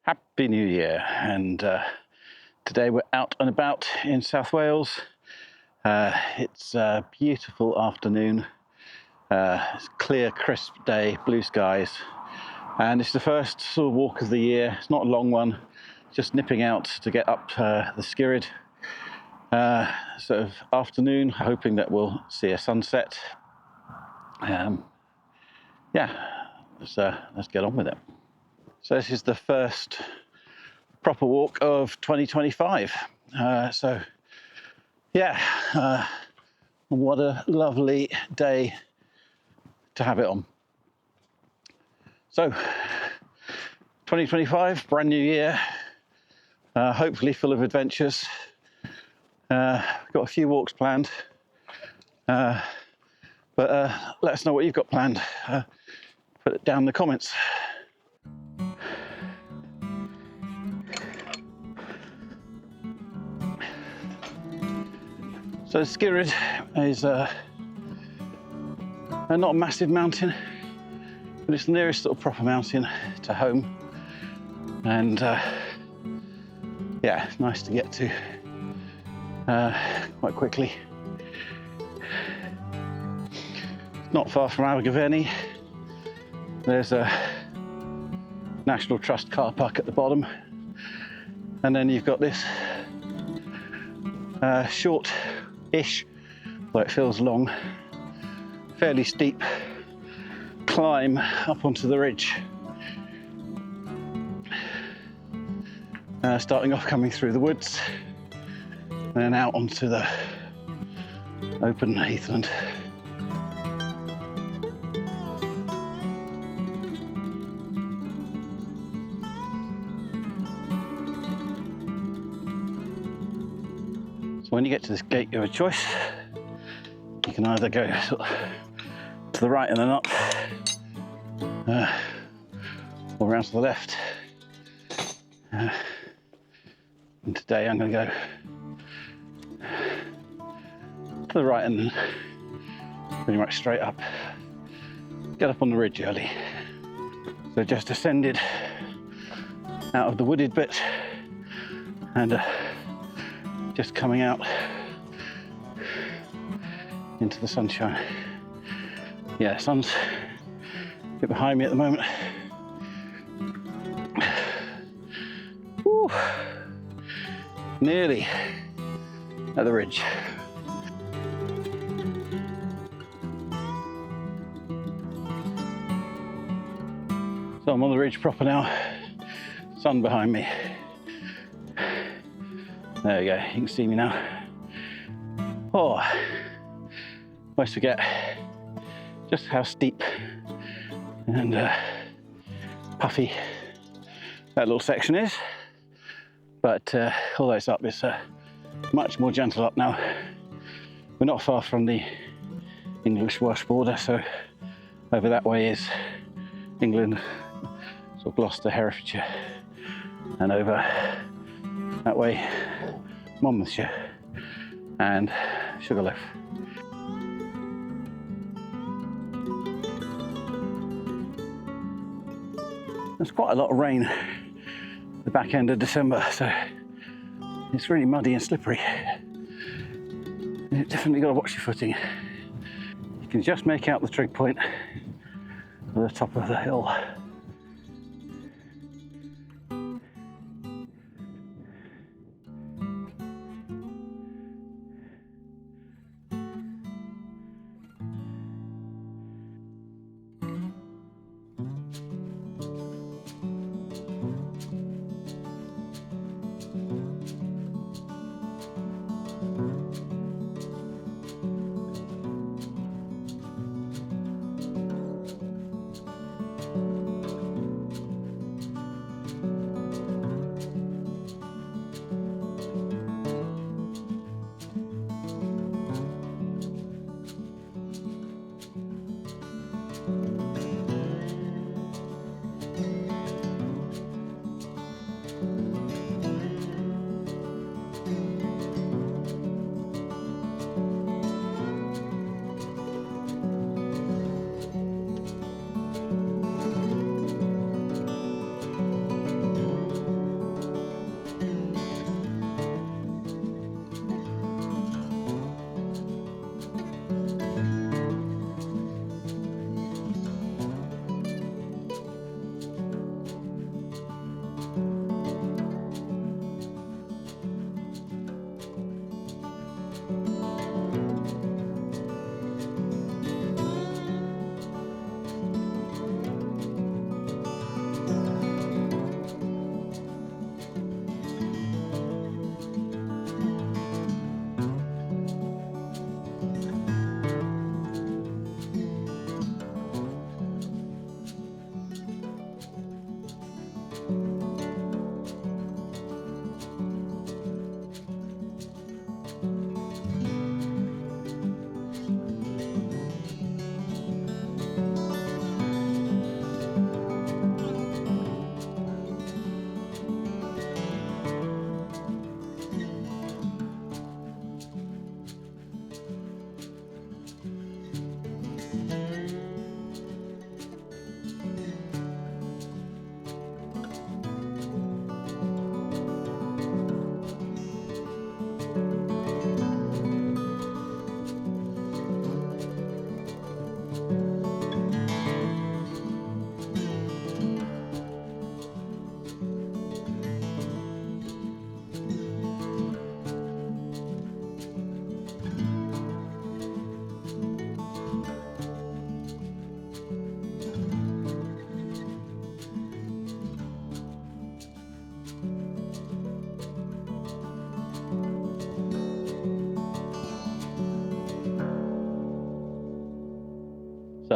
Happy New Year, and today we're out and about in South Wales. It's a beautiful afternoon, it's a clear, crisp day, blue skies, and it's the first sort of walk of the year. It's not a long one, just nipping out to get up the Skirrid sort of afternoon, hoping that we'll see a sunset. Let's get on with it. So this is the first proper walk of 2025. What a lovely day to have it on. So 2025, brand new year, hopefully full of adventures. Got a few walks planned, but let us know what you've got planned. Put it down in the comments. So Skirrid is not a massive mountain, but it's the nearest sort of proper mountain to home, and it's nice to get to quite quickly. Not far from Ysgyryd. There's a National Trust car park at the bottom, and then you've got this short-ish, though it feels long, fairly steep climb up onto the ridge. Starting off coming through the woods, and then out onto the open heathland. When you get to this gate, you have a choice. You can either go sort of to the right and then up, or around to the left. And today I'm going to go to the right and then pretty much straight up. Get up on the ridge early. So just descended out of the wooded bit and just coming out into the sunshine. Yeah, sun's a bit behind me at the moment. Woo. Nearly at the ridge. So I'm on the ridge proper now, sun behind me. There we go, you can see me now. Oh, always forget just how steep and puffy that little section is. But although it's up, it's much more gentle up now. We're not far from the English-Welsh border, so over that way is England, sort of Gloucester, Herefordshire, and over that way Monmouthshire and Sugarloaf. There's quite a lot of rain at the back end of December, so it's really muddy and slippery. You've definitely got to watch your footing. You can just make out the trig point at the top of the hill.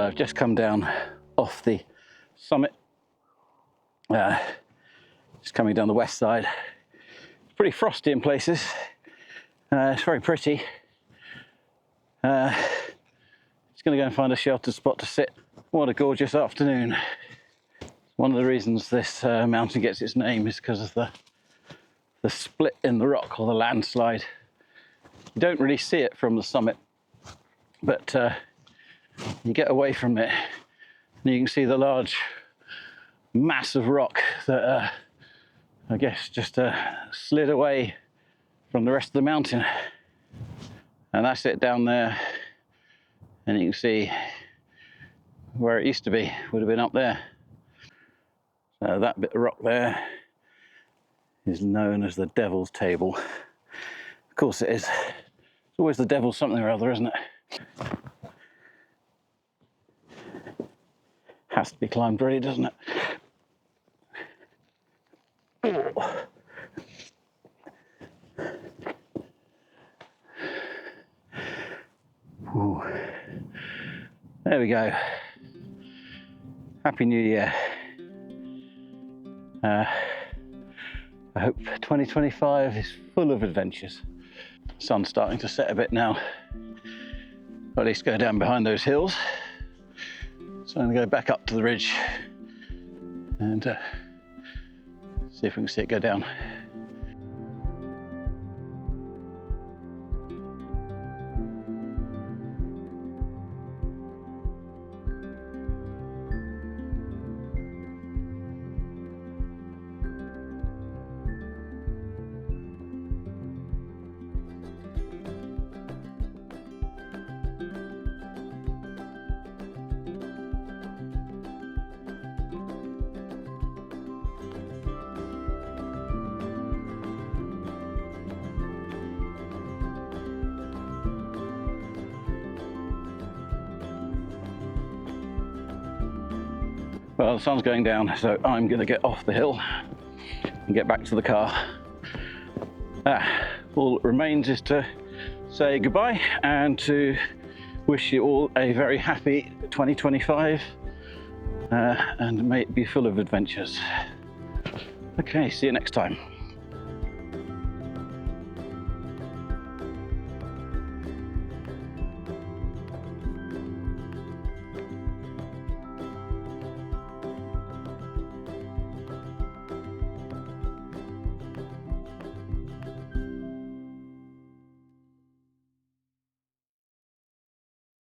I've just come down off the summit. Just coming down the west side. It's pretty frosty in places. It's very pretty. Just going to go and find a sheltered spot to sit. What a gorgeous afternoon. One of the reasons this mountain gets its name is because of the split in the rock, or the landslide. You don't really see it from the summit, but you get away from it and you can see the large mass of rock that I guess just slid away from the rest of the mountain. And that's it down there, and you can see where it used to be would have been up there. So that bit of rock there is known as the Devil's Table. Of course it is. It's always the devil's something or other, isn't it? Has to be climbed really, doesn't it? Ooh. There we go. Happy New Year. I hope 2025 is full of adventures. The sun's starting to set a bit now. Or at least go down behind those hills. So I'm going to go back up to the ridge and see if we can see it go down. Well, the sun's going down, so I'm going to get off the hill and get back to the car. All that remains is to say goodbye and to wish you all a very happy 2025 and may it be full of adventures. Okay, see you next time.